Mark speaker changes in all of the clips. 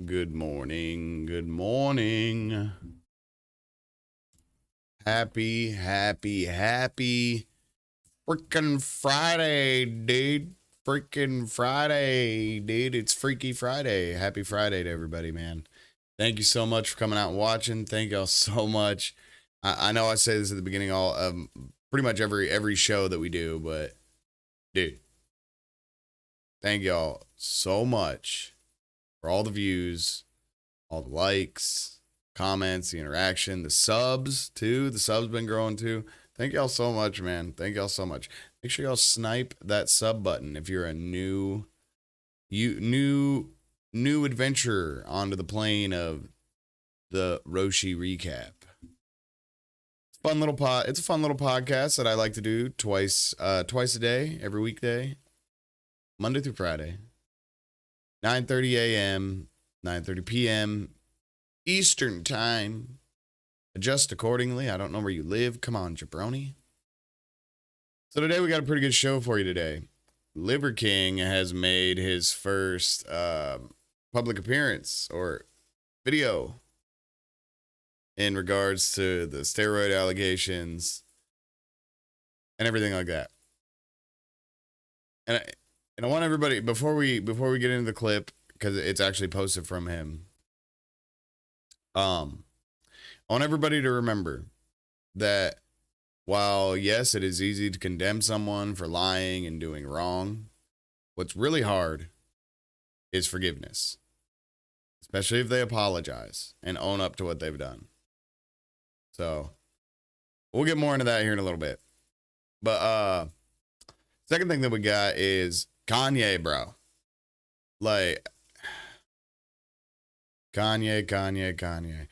Speaker 1: Good morning. Good morning. Happy freaking Friday, dude. Freaking Friday, dude. It's Freaky Friday. Happy Friday to everybody, man. Thank you so much for coming out and watching. Thank y'all so much. I know I say this at the beginning all pretty much every show that we do, but dude, thank y'all so much for all the views, all the likes, comments, the interaction, the subs too. The subs been growing too. Thank y'all so much, man. Thank y'all so much. Make sure y'all snipe that sub button if you're a new adventurer onto the plane of the Roshi recap. It's a fun little podcast that I like to do twice a day, every weekday, Monday through Friday, 9:30 a.m., 9:30 p.m. Eastern time. Adjust accordingly. I don't know where you live. Come on, jabroni. So today we got a pretty good show for you today. Liver King has made his first public appearance or video in regards to the steroid allegations and everything like that. And I want everybody, before we get into the clip, because it's actually posted from him, I want everybody to remember that while, yes, it is easy to condemn someone for lying and doing wrong, what's really hard is forgiveness, especially if they apologize and own up to what they've done. So we'll get more into that here in a little bit. But second thing that we got is Kanye, bro. Like, Kanye.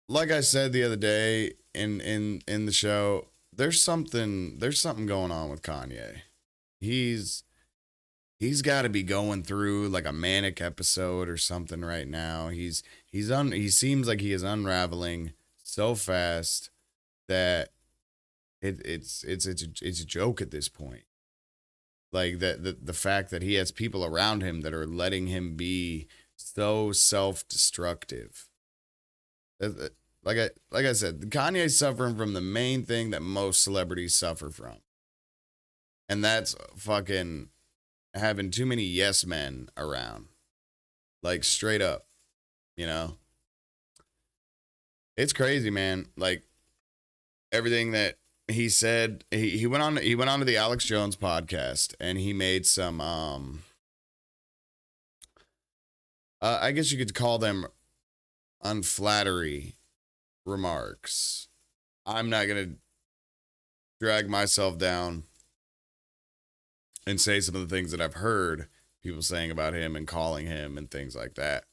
Speaker 1: Like I said the other day in the show, there's something going on with Kanye. He's got to be going through like a manic episode or something right now. He seems like he is unraveling so fast that it's a joke at this point. Like the fact that he has people around him that are letting him be so self-destructive. Like I said, Kanye's suffering from the main thing that most celebrities suffer from. And that's fucking having too many yes men around. Like, straight up, you know? It's crazy, man. Like, everything that he said, he went on to the Alex Jones podcast and he made some I guess you could call them unflattery remarks. I'm not going to drag myself down and say some of the things that I've heard people saying about him and calling him and things like that.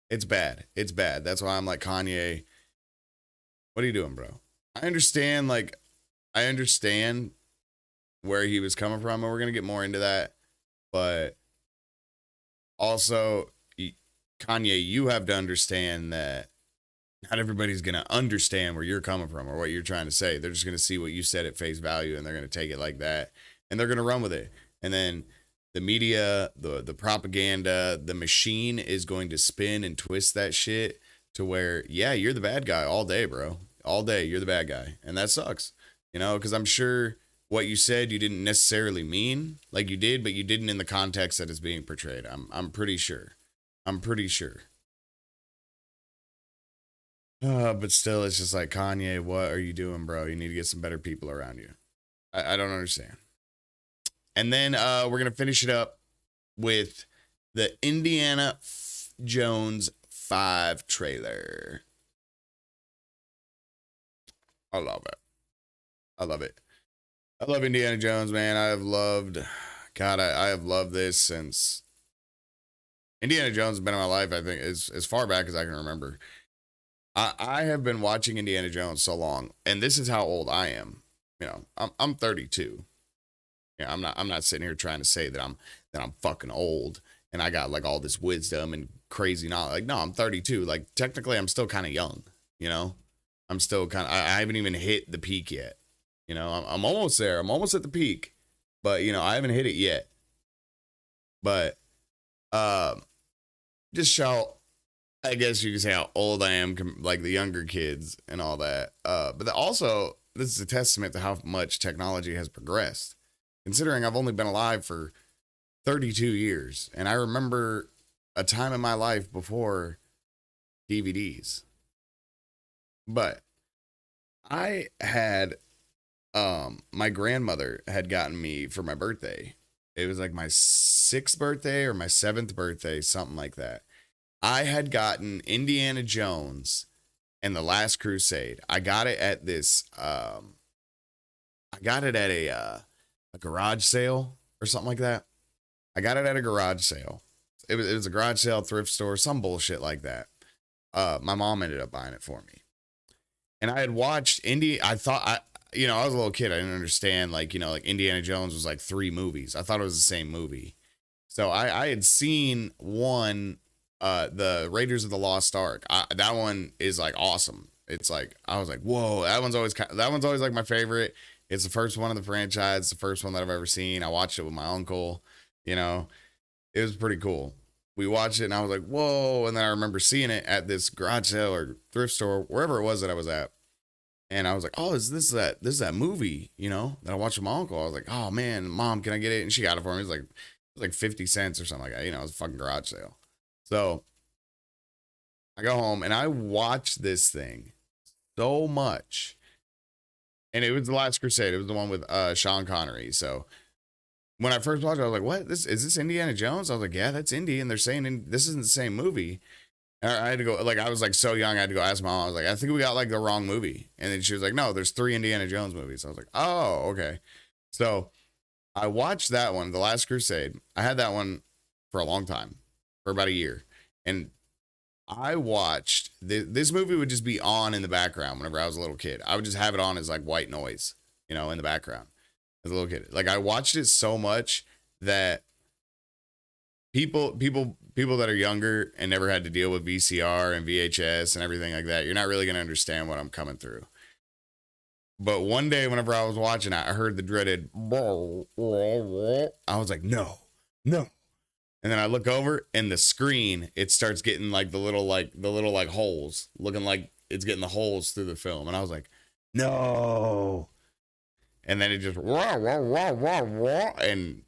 Speaker 1: It's bad. It's bad. That's why I'm like, Kanye, what are you doing, bro? I understand where he was coming from, and we're going to get more into that. But also, Kanye, you have to understand that not everybody's going to understand where you're coming from or what you're trying to say. They're just going to see what you said at face value, and they're going to take it like that, and they're going to run with it. And then the media, the propaganda, the machine is going to spin and twist that shit to where, yeah, you're the bad guy all day, bro. All day, you're the bad guy. And that sucks, you know, because I'm sure what you said you didn't necessarily mean like you did, but you didn't in the context that it's being portrayed. I'm pretty sure. But still, it's just like, Kanye, what are you doing, bro? You need to get some better people around you. I don't understand. And then we're going to finish it up with the Indiana Jones 5 trailer. I love it. I love Indiana Jones, man. I have loved this since Indiana Jones has been in my life, I think, as far back as I can remember. I have been watching Indiana Jones so long, and this is how old I am. You know, I'm 32. Yeah, I'm not sitting here trying to say that I'm fucking old and I got like all this wisdom and crazy knowledge. Like, no, I'm 32. Like, technically, I'm still kind of young. You know, I'm still I haven't even hit the peak yet. You know, I'm almost there. I'm almost at the peak, but you know, I haven't hit it yet. But Uh, just show, I guess you can say how old I am, like the younger kids and all that. But also, this is a testament to how much technology has progressed. Considering I've only been alive for 32 years, and I remember a time in my life before DVDs. But I had my grandmother had gotten me for my birthday. It was like my 6th birthday or my 7th birthday, something like that. I had gotten Indiana Jones and the Last Crusade. I got it at this I got it at a garage sale or something like that. I got it at a garage sale. It was a garage sale, thrift store, some bullshit like that. My mom ended up buying it for me. And I had watched I thought I was a little kid. I didn't understand, like Indiana Jones was like 3 movies. I thought it was the same movie. So I had seen one, the Raiders of the Lost Ark. That one is like awesome. It's like, I was like, whoa, that one's always like my favorite. It's the first one of the franchise, the first one that I've ever seen. I watched it with my uncle, it was pretty cool. We watched it and I was like, whoa. And then I remember seeing it at this garage sale or thrift store, wherever it was that I was at. And I was like, oh, this is that movie, that I watched with my uncle. I was like, oh man, Mom, can I get it? And she got it for me. It was like 50 cents or something like that. It was a fucking garage sale. So I go home and I watched this thing so much. And it was The Last Crusade. It was the one with Sean Connery. So when I first watched it, I was like, what? Is this Indiana Jones? I was like, yeah, that's Indy. And they're saying this isn't the same movie. And I had to go, like, I was like so young, I had to go ask my mom. I was like, I think we got like the wrong movie. And then she was like, no, there's 3 Indiana Jones movies. I was like, oh, okay. So I watched that one, The Last Crusade. I had that one for a long time, for about a year. And I watched, this movie would just be on in the background whenever I was a little kid. I would just have it on as like white noise, in the background as a little kid. Like I watched it so much that people that are younger and never had to deal with VCR and VHS and everything like that, you're not really going to understand what I'm coming through. But one day, whenever I was watching it, I heard the dreaded, I was like, no. And then I look over and the screen, it starts getting like the little holes, looking like it's getting the holes through the film. And I was like, no. And then it just, and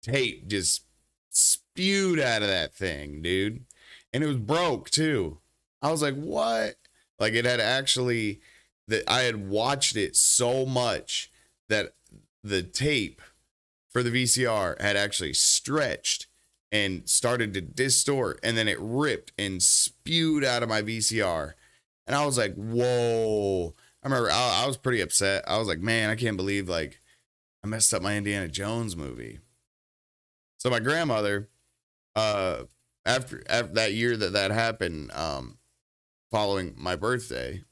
Speaker 1: tape just spewed out of that thing, dude. And it was broke too. I was like, what? Like it had actually, that I had watched it so much that the tape for the VCR had actually stretched and started to distort, and then it ripped and spewed out of my VCR. And I was like, whoa. I remember I was pretty upset. I was like, man, I can't believe like I messed up my Indiana Jones movie. So my grandmother, after that year that happened, following my birthday,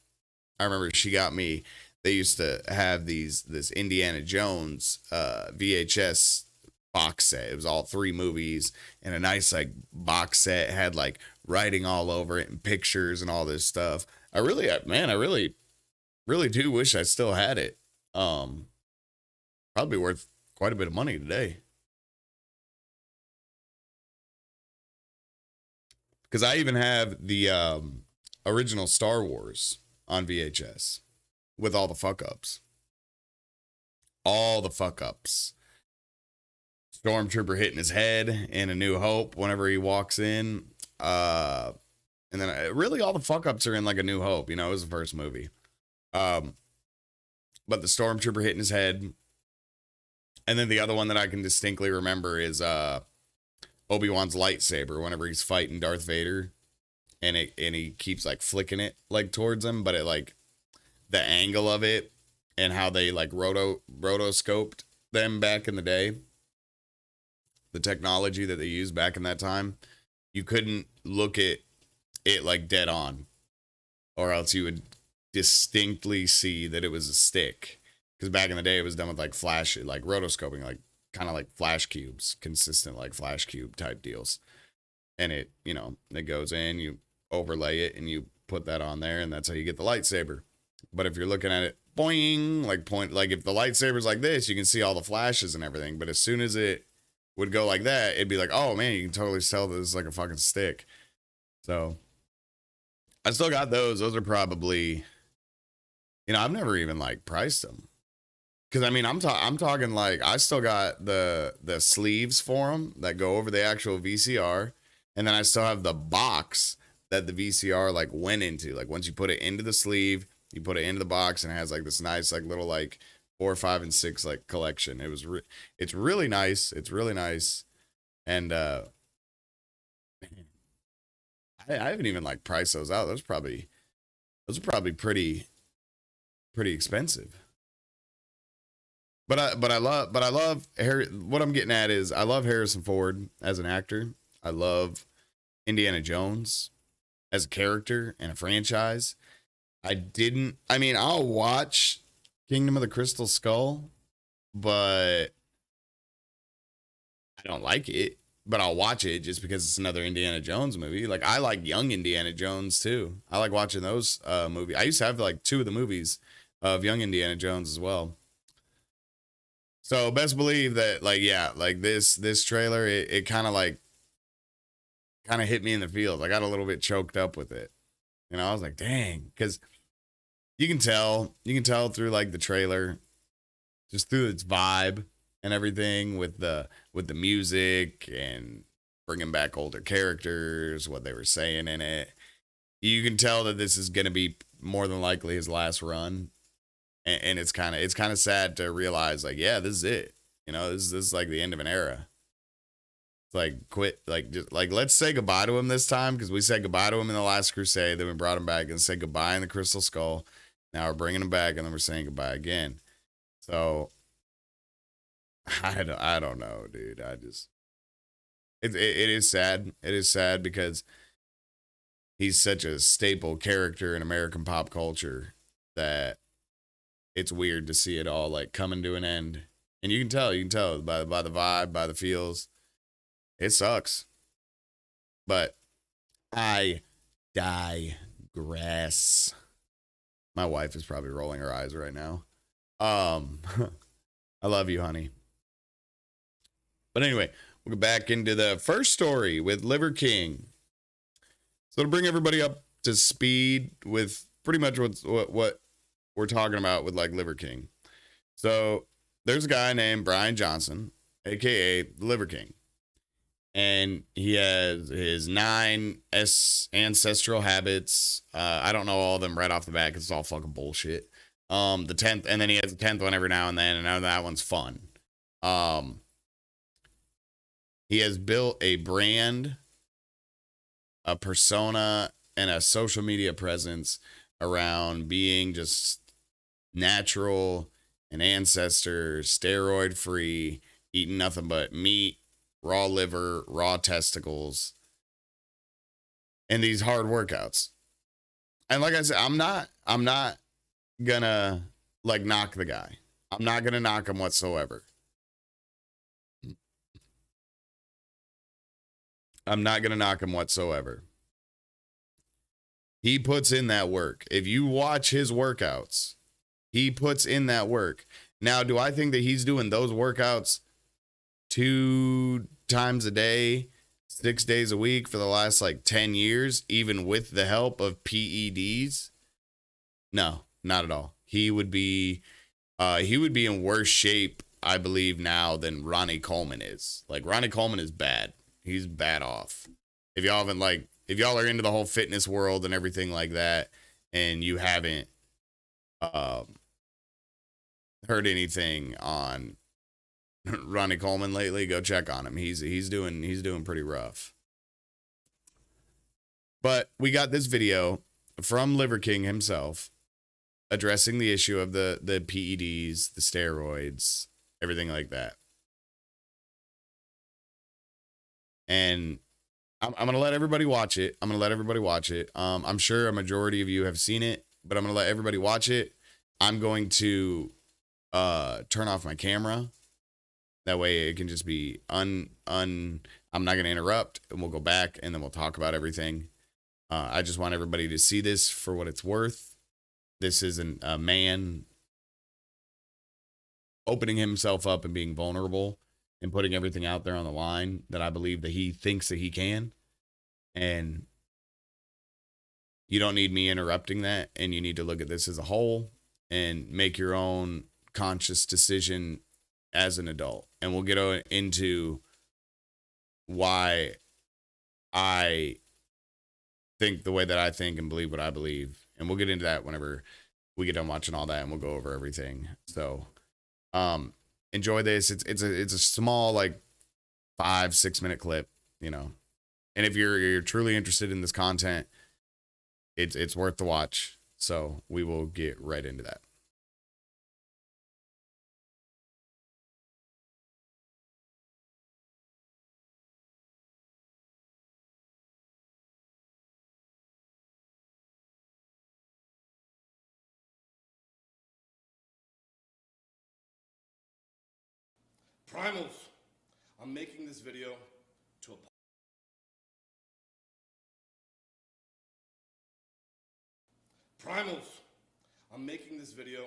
Speaker 1: I remember she got me, they used to have this Indiana Jones VHS box set. It was all 3 movies and a nice like box set. It had like writing all over it and pictures and all this stuff. I really do wish I still had it. Probably worth quite a bit of money today. Because I even have the original Star Wars on VHS with all the fuck ups. All the fuck ups. Stormtrooper hitting his head in A New Hope whenever he walks in. And then really all the fuck ups are in like A New Hope. It was the first movie. But the Stormtrooper hitting his head. And then the other one that I can distinctly remember is Obi-Wan's lightsaber whenever he's fighting Darth Vader. And he keeps like flicking it like towards him, but it like the angle of it and how they like rotoscoped them back in the day. The technology that they used back in that time, you couldn't look at it like dead on, or else you would distinctly see that it was a stick. Because back in the day, it was done with like flash, like rotoscoping, like kind of like flash cubes, consistent like flash cube type deals. And it, it goes in, you overlay it, and you put that on there, and that's how you get the lightsaber. But if you're looking at it, boing, like if the lightsaber's like this, you can see all the flashes and everything. But as soon as it would go like that, it'd be like, oh man, you can totally sell this like a fucking stick. So I still got those. Those are probably, I've never even like priced them. Cause I mean, I'm talking like I still got the sleeves for them that go over the actual VCR, and then I still have the box that the VCR like went into. Like once you put it into the sleeve, you put it into the box, and it has like this nice like little like 4, 5, and 6 like collection. It's really nice. It's really nice, and I haven't even like priced those out. Those are probably pretty expensive. But I love Harry. What I'm getting at is I love Harrison Ford as an actor. I love Indiana Jones as a character and a franchise. I'll watch Kingdom of the Crystal Skull, but I don't like it. But I'll watch it just because it's another Indiana Jones movie. Like I like young Indiana Jones too. I like watching those movies. I used to have like 2 of the movies of young Indiana Jones as well. So best believe that like, yeah, like this trailer, it kind of hit me in the feels. I got a little bit choked up with it. I was like, dang, because you can tell through like the trailer, just through its vibe and everything with the music and bringing back older characters, what they were saying in it. You can tell that this is going to be more than likely his last run. And it's kind of sad to realize like, yeah, this is it. This is like the end of an era. It's like quit, like just like let's say goodbye to him this time, because we said goodbye to him in the Last Crusade, then we brought him back and said goodbye in the Crystal Skull. Now we're bringing him back and then we're saying goodbye again. So I don't know, dude. It is sad. It is sad because he's such a staple character in American pop culture that it's weird to see it all like coming to an end. And you can tell by the vibe, by the feels. It sucks. But I digress. My wife is probably rolling her eyes right now. I love you, honey. But anyway, we'll go back into the first story with Liver King. So to bring everybody up to speed with pretty much what we're talking about with like Liver King. So there's a guy named Brian Johnson, aka Liver King, and he has his 9 ancestral habits. I don't know all of them right off the bat because it's all fucking bullshit. The 10th, and then he has the 10th one every now and then, and now that one's fun. He has built a brand, a persona, and a social media presence around being just natural, an ancestor, steroid free, eating nothing but meat, raw liver, raw testicles, and these hard workouts. And like I said, I'm not gonna like knock the guy. I'm not gonna knock him whatsoever. I'm not gonna knock him whatsoever. He puts in that work. If you watch his workouts, he puts in that work. Now, do I think that he's doing those workouts 2 times a day, 6 days a week for the last like 10 years, even with the help of PEDs? No, not at all. He would be in worse shape, I believe, now than Ronnie Coleman is. Like Ronnie Coleman is bad. He's bad off. If y'all are into the whole fitness world and everything like that, and you haven't heard anything on Ronnie Coleman lately, go check on him. He's doing pretty rough. But we got this video from Liver King himself addressing the issue of the PEDs, the steroids, everything like that. And I'm going to let everybody watch it. I'm sure a majority of you have seen it, but I'm going to let everybody watch it. I'm going to turn off my camera. That way it can just be I'm not going to interrupt, and we'll go back and then we'll talk about everything. I just want everybody to see this for what it's worth. This isn't a man opening himself up and being vulnerable. and putting everything out there on the line that I believe that he thinks that he can. And you don't need me interrupting that. And you need to look at this as a whole and make your own conscious decision as an adult. And we'll get into why I think the way that I think and believe what I believe. And we'll get into that whenever we get done watching all that, and we'll go over everything. So enjoy this. It's a small, like 5-6 minute clip, you know. And if you're truly interested in this content, it's worth the watch. So we will get right into that.
Speaker 2: Primals, I'm making this video to Primals, I'm making this video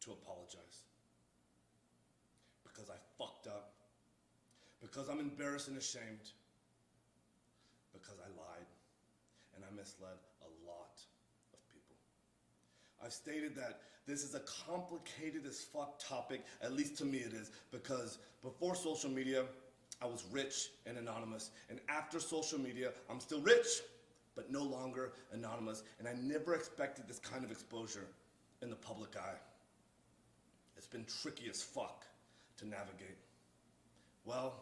Speaker 2: to apologize. Because I fucked up. Because I'm embarrassed and ashamed. Because I lied and I misled a lot of people. I've stated that this is a complicated as fuck topic, at least to me it is, because before social media, I was rich and anonymous. And after social media, I'm still rich, but no longer anonymous. And I never expected this kind of exposure in the public eye. It's been tricky as fuck to navigate. Well,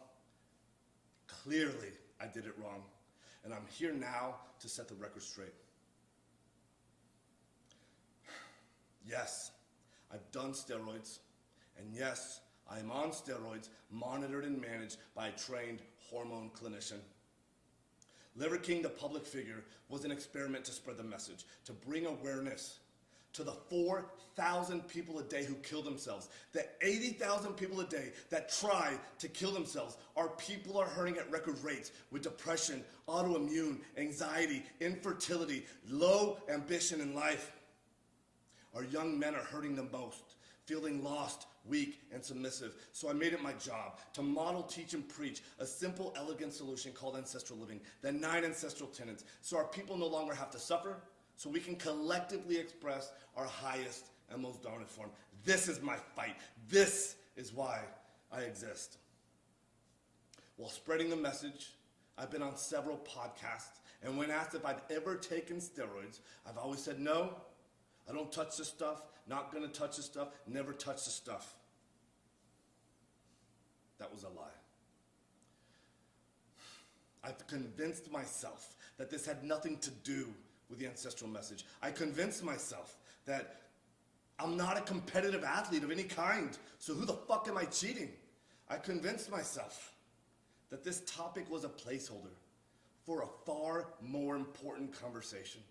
Speaker 2: clearly I did it wrong. And I'm here now to set the record straight. Yes, I've done steroids, and yes, I am on steroids, monitored and managed by a trained hormone clinician. Liver King, the public figure, was an experiment to spread the message, to bring awareness to the 4,000 people a day who kill themselves, the 80,000 people a day that try to kill themselves. Our people are hurting at record rates with depression, autoimmune, anxiety, infertility, low ambition in life. Our young men are hurting the most, feeling lost, weak, and submissive. So I made it my job to model, teach, and preach a simple, elegant solution called ancestral living, the 9 ancestral tenets, so our people no longer have to suffer, so we can collectively express our highest and most dominant form. This is my fight. This is why I exist. While spreading the message, I've been on several podcasts, and when asked if I've ever taken steroids, I've always said no. I don't touch this stuff, not gonna touch this stuff, never touch this stuff. That was a lie. I've convinced myself that this had nothing to do with the ancestral message. I convinced myself that I'm not a competitive athlete of any kind, so who the fuck am I cheating? I convinced myself that this topic was a placeholder for a far more important conversation.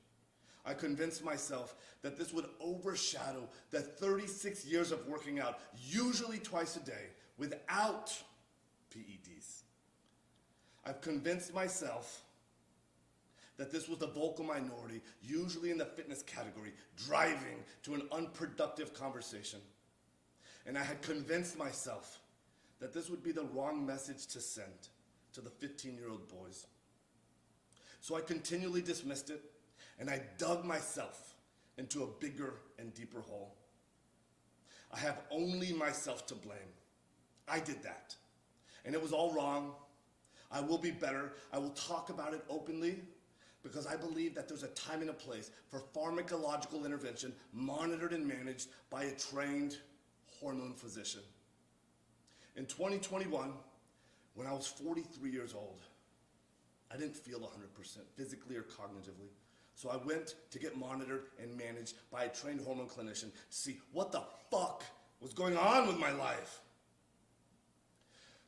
Speaker 2: I convinced myself that this would overshadow the 36 years of working out, usually twice a day, without PEDs. I've convinced myself that this was the vocal minority, usually in the fitness category, driving to an unproductive conversation. And I had convinced myself that this would be the wrong message to send to the 15-year-old boys. So I continually dismissed it, and I dug myself into a bigger and deeper hole. I have only myself to blame. I did that, and it was all wrong. I will be better. I will talk about it openly, because I believe that there's a time and a place for pharmacological intervention monitored and managed by a trained hormone physician. In 2021, when I was 43 years old, I didn't feel 100% physically or cognitively. So I went to get monitored and managed by a trained hormone clinician to see what the fuck was going on with my life.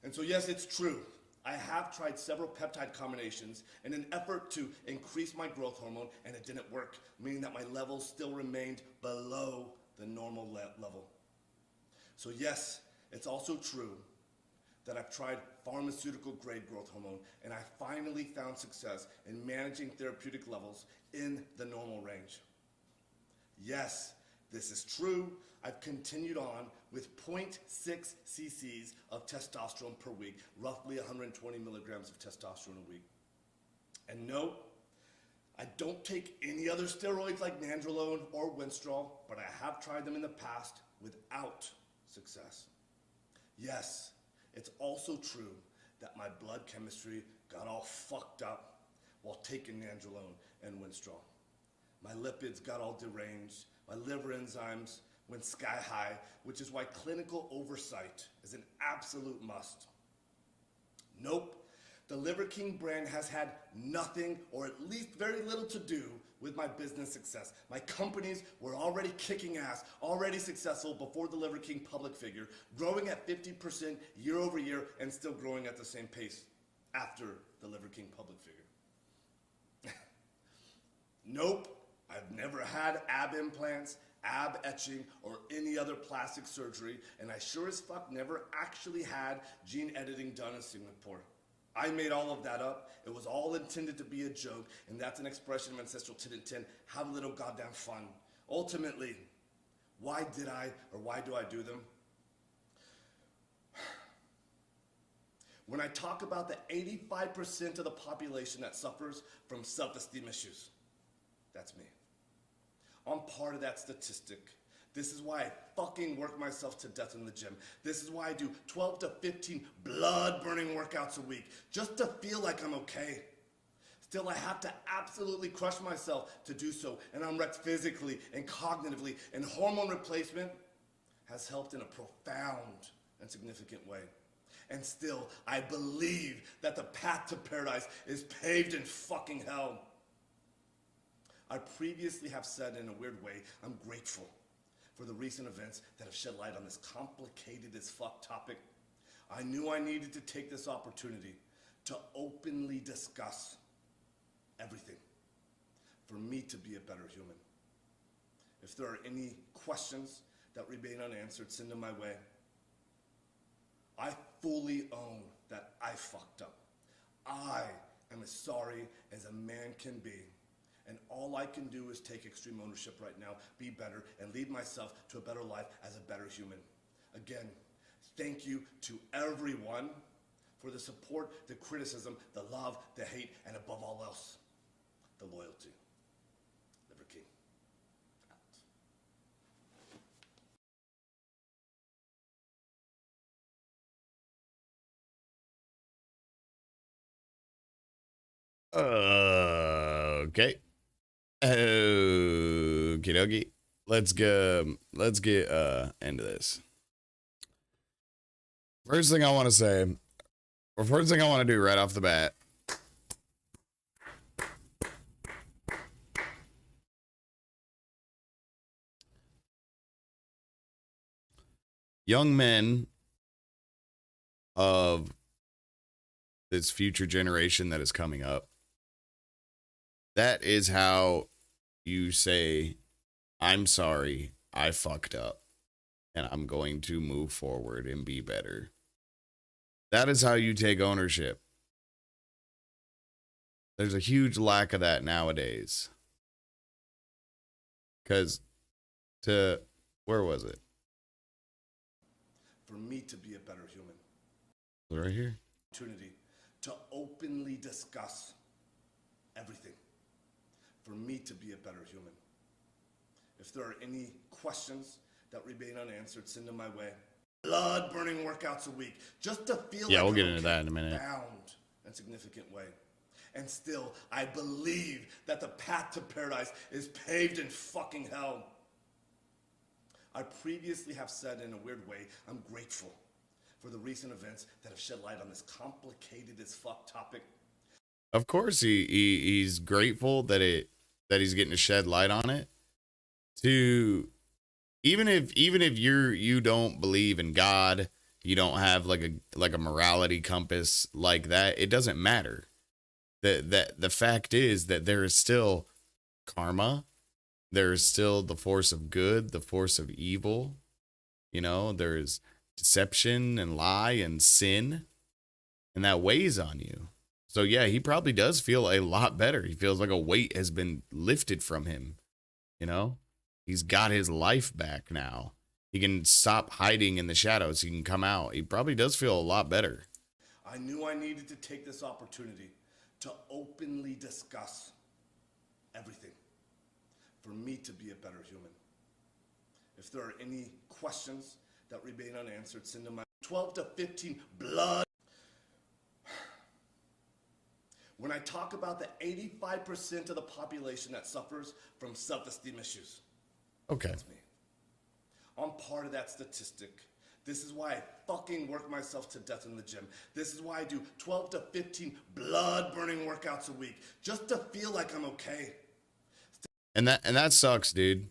Speaker 2: And so yes, it's true. I have tried several peptide combinations in an effort to increase my growth hormone, and it didn't work, meaning that my levels still remained below the normal level. So yes, it's also true that I've tried pharmaceutical grade growth hormone, and I finally found success in managing therapeutic levels in the normal range. Yes, this is true. I've continued on with 0.6 cc's of testosterone per week, roughly 120 milligrams of testosterone a week. And no, I don't take any other steroids like nandrolone or winstrol, but I have tried them in the past without success. Yes, it's also true that my blood chemistry got all fucked up while taking nandrolone and winstrol. My lipids got all deranged, my liver enzymes went sky high, which is why clinical oversight is an absolute must. Nope, the Liver King brand has had nothing, or at least very little, to do with my business success. My companies were already kicking ass, already successful before the Liver King public figure, growing at 50% year over year and still growing at the same pace after the Liver King public figure. Nope, I've never had ab implants, ab etching, or any other plastic surgery, and I sure as fuck never actually had gene editing done in Singapore. I made all of that up. It was all intended to be a joke, and that's an expression of ancestral 10 and 10. Have a little goddamn fun. Ultimately, why did I, or why do I do them? When I talk about the 85% of the population that suffers from self-esteem issues, that's me. I'm part of that statistic. This is why I fucking work myself to death in the gym. This is why I do 12 to 15 blood-burning workouts a week, just to feel like I'm okay. Still, I have to absolutely crush myself to do so, and I'm wrecked physically and cognitively, and hormone replacement has helped in a profound and significant way. And still, I believe that the path to paradise is paved in fucking hell. I previously have said in a weird way, I'm grateful for the recent events that have shed light on this complicated as fuck topic. I knew I needed to take this opportunity to openly discuss everything for me to be a better human. If there are any questions that remain unanswered, send them my way. I fully own that I fucked up. I am as sorry as a man can be. And all I can do is take extreme ownership right now, be better, and lead myself to a better life as a better human. Again, thank you to everyone for the support, the criticism, the love, the hate, and above all else, the loyalty. Liver King,
Speaker 1: out. Okay. Okie dokie. Let's go. Let's get into this. First thing I want to say, or first thing I want to do right off the bat. Young men of this future generation that is coming up. That is how you say, I'm sorry, I fucked up, and I'm going to move forward and be better. That is how you take ownership. There's a huge lack of that nowadays. Because where was it?
Speaker 2: for me to be a better human.
Speaker 1: Right here.
Speaker 2: Opportunity to openly discuss everything for me to be a better human. If there are any questions that remain unanswered, send them my way. Blood burning workouts a week just to feel
Speaker 1: yeah,
Speaker 2: like
Speaker 1: we'll get into that in a minute.
Speaker 2: Bound in a significant way. And still, I believe that the path to paradise is paved in fucking hell. I previously have said in a weird way, I'm grateful for the recent events that have shed light on this complicated as fuck topic.
Speaker 1: Of course, he's grateful that he's getting to shed light on it. To even if you don't believe in God, you don't have like a morality compass like that, it doesn't matter. The fact is that there is still karma. There is still the force of good, the force of evil. You know, there's deception and lie and sin, and that weighs on you. So yeah, he probably does feel a lot better. He feels like a weight has been lifted from him. You know, he's got his life back now. He can stop hiding in the shadows. He can come out. He probably does feel a lot better.
Speaker 2: I knew I needed to take this opportunity to openly discuss everything for me to be a better human. If there are any questions that remain unanswered, send them my 12 to 15 blood. When I talk about the 85% of the population that suffers from self-esteem issues,
Speaker 1: Okay.
Speaker 2: that's me. I'm part of that statistic. This is why I fucking work myself to death in the gym. This is why I do 12 to 15 blood-burning workouts a week, just to feel like I'm okay.
Speaker 1: And that sucks, dude.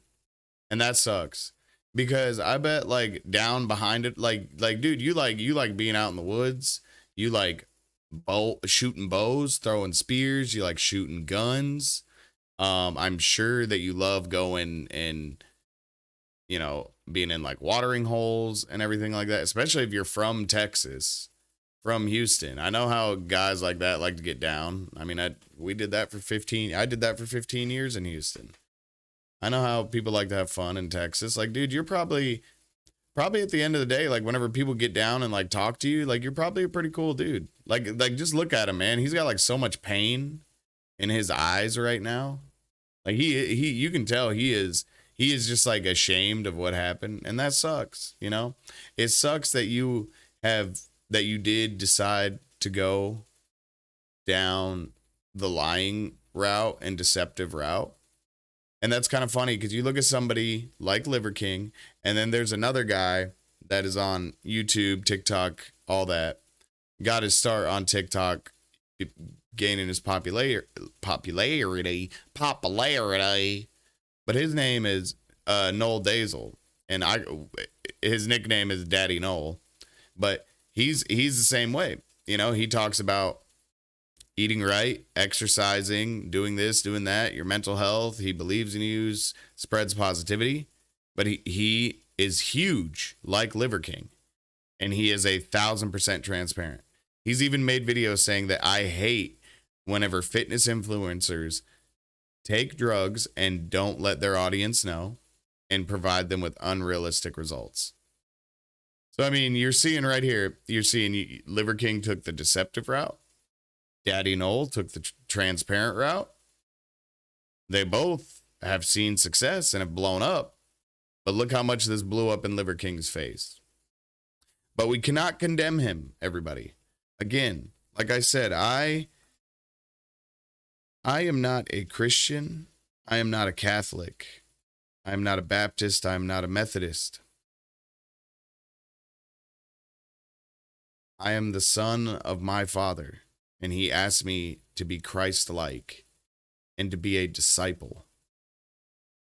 Speaker 1: And that sucks. Because I bet like down behind it, like dude, you like being out in the woods. You like shooting bows, throwing spears, you like shooting guns. I'm sure that you love going and, you know, being in like watering holes and everything like that, especially if you're from Texas, from Houston. I know how guys like that like to get down. I mean, I did that for 15 years in Houston. I know how people like to have fun in Texas. Like, dude, you're probably at the end of the day, like whenever people get down and like talk to you, like you're probably a pretty cool dude. Like just look at him, man. He's got like so much pain in his eyes right now. Like you can tell he is just like ashamed of what happened, and that sucks, you know? It sucks that you did decide to go down the lying route and deceptive route. And that's kind of funny because you look at somebody like Liver King, and then there's another guy that is on YouTube, TikTok, all that. Got his start on TikTok, gaining his popularity. But his name is Noel Dazel, and his nickname is Daddy Noel. But he's the same way. You know, he talks about eating right, exercising, doing this, doing that, your mental health. He believes in you, spreads positivity. But he is huge, like Liver King. And he is 1,000% transparent. He's even made videos saying that I hate whenever fitness influencers take drugs and don't let their audience know and provide them with unrealistic results. So, I mean, you're seeing right here, Liver King took the deceptive route. Daddy Noel took the transparent route. They both have seen success and have blown up. But look how much this blew up in Liver King's face. But we cannot condemn him, everybody. Again, like I said, I am not a Christian. I am not a Catholic. I am not a Baptist. I am not a Methodist. I am the son of my Father, and he asked me to be Christ-like and to be a disciple.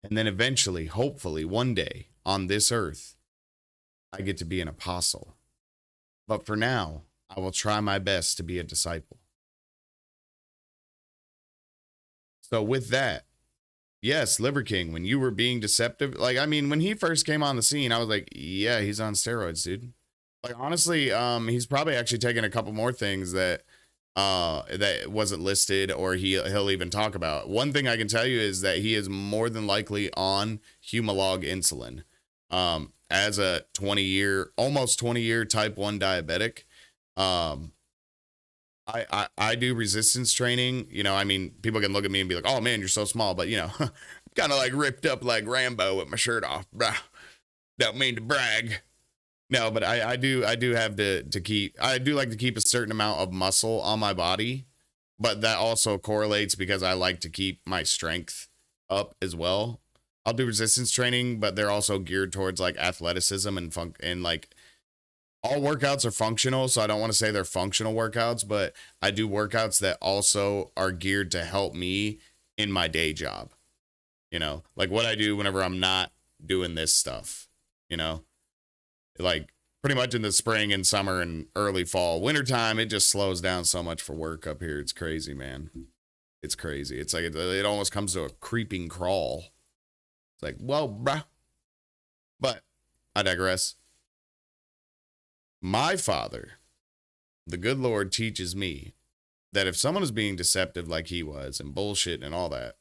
Speaker 1: And then eventually, hopefully, one day on this earth, I get to be an apostle. But for now, I will try my best to be a disciple. So with that, yes, Liver King, when you were being deceptive, like, I mean, when he first came on the scene, I was like, yeah, he's on steroids, dude. Like, honestly, he's probably actually taken a couple more things that wasn't listed or he'll even talk about. One thing I can tell you is that he is more than likely on Humalog insulin. As a almost 20 year type 1 diabetic, I do resistance training. You know, I mean, people can look at me and be like, oh man, you're so small, but you know, I'm kind of like ripped up like Rambo with my shirt off. Don't mean to brag. No, but I do have to keep, I do like to keep a certain amount of muscle on my body, but that also correlates because I like to keep my strength up as well. I'll do resistance training, but they're also geared towards like athleticism and like all workouts are functional. So I don't want to say they're functional workouts, but I do workouts that also are geared to help me in my day job. You know, like what I do whenever I'm not doing this stuff, you know, like pretty much in the spring and summer and early fall. Wintertime, it just slows down so much for work up here. It's crazy, man. It's crazy. It's like it almost comes to a creeping crawl. It's like, whoa, bruh. But I digress. My Father, the good Lord, teaches me that if someone is being deceptive like he was and bullshit and all that,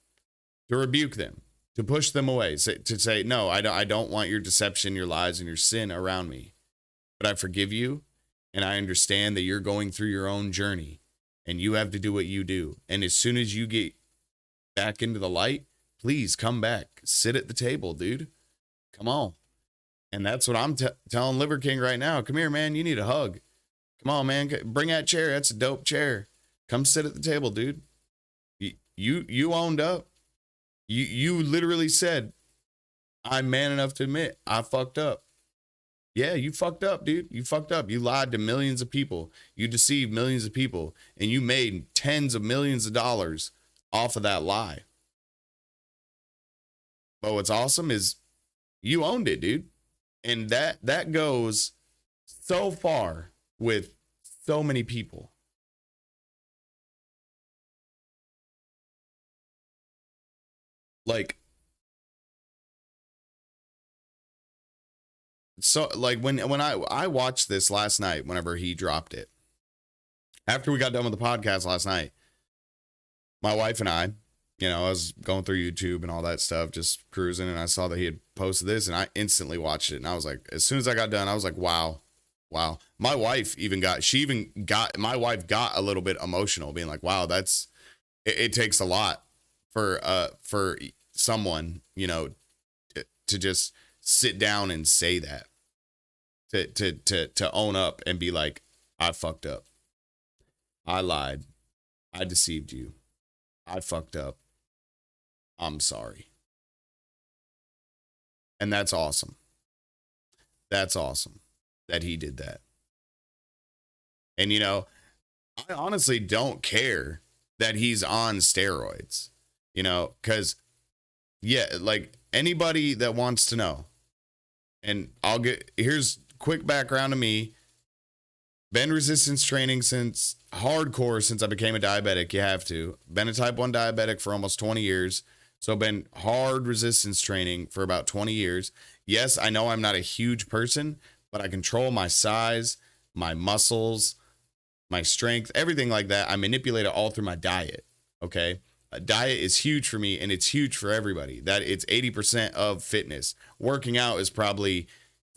Speaker 1: to rebuke them. to push them away, to say, no, I don't want your deception, your lies, and your sin around me. But I forgive you, and I understand that you're going through your own journey, and you have to do what you do. And as soon as you get back into the light, please come back. Sit at the table, dude. Come on. And that's what I'm telling Liver King right now. Come here, man. You need a hug. Come on, man. Bring that chair. That's a dope chair. Come sit at the table, dude. You owned up. You literally said, I'm man enough to admit I fucked up. Yeah, you fucked up, dude. You fucked up. You lied to millions of people. You deceived millions of people. And you made tens of millions of dollars off of that lie. But what's awesome is you owned it, dude. And that goes so far with so many people. Like, so like when I watched this last night, whenever he dropped it, after we got done with the podcast last night, my wife and I, I was going through YouTube and all that stuff, just cruising, and I saw that he had posted this, and I instantly watched it. And I was like, as soon as I got done, I was like, wow. My wife got a little bit emotional, being like, wow, it takes a lot for someone, to just sit down and say that, to own up and be like, I fucked up. I lied. I deceived you. I fucked up. I'm sorry. And that's awesome. That's awesome that he did that. And, I honestly don't care that he's on steroids, because, yeah, like anybody that wants to know, and here's quick background to me. Been resistance training since I became a diabetic. You have to. Been a type 1 diabetic for almost 20 years. So been hard resistance training for about 20 years. Yes, I know I'm not a huge person, but I control my size, my muscles, my strength, everything like that. I manipulate it all through my diet. Okay. A diet is huge for me, and it's huge for everybody. That it's 80% of fitness. Working out is probably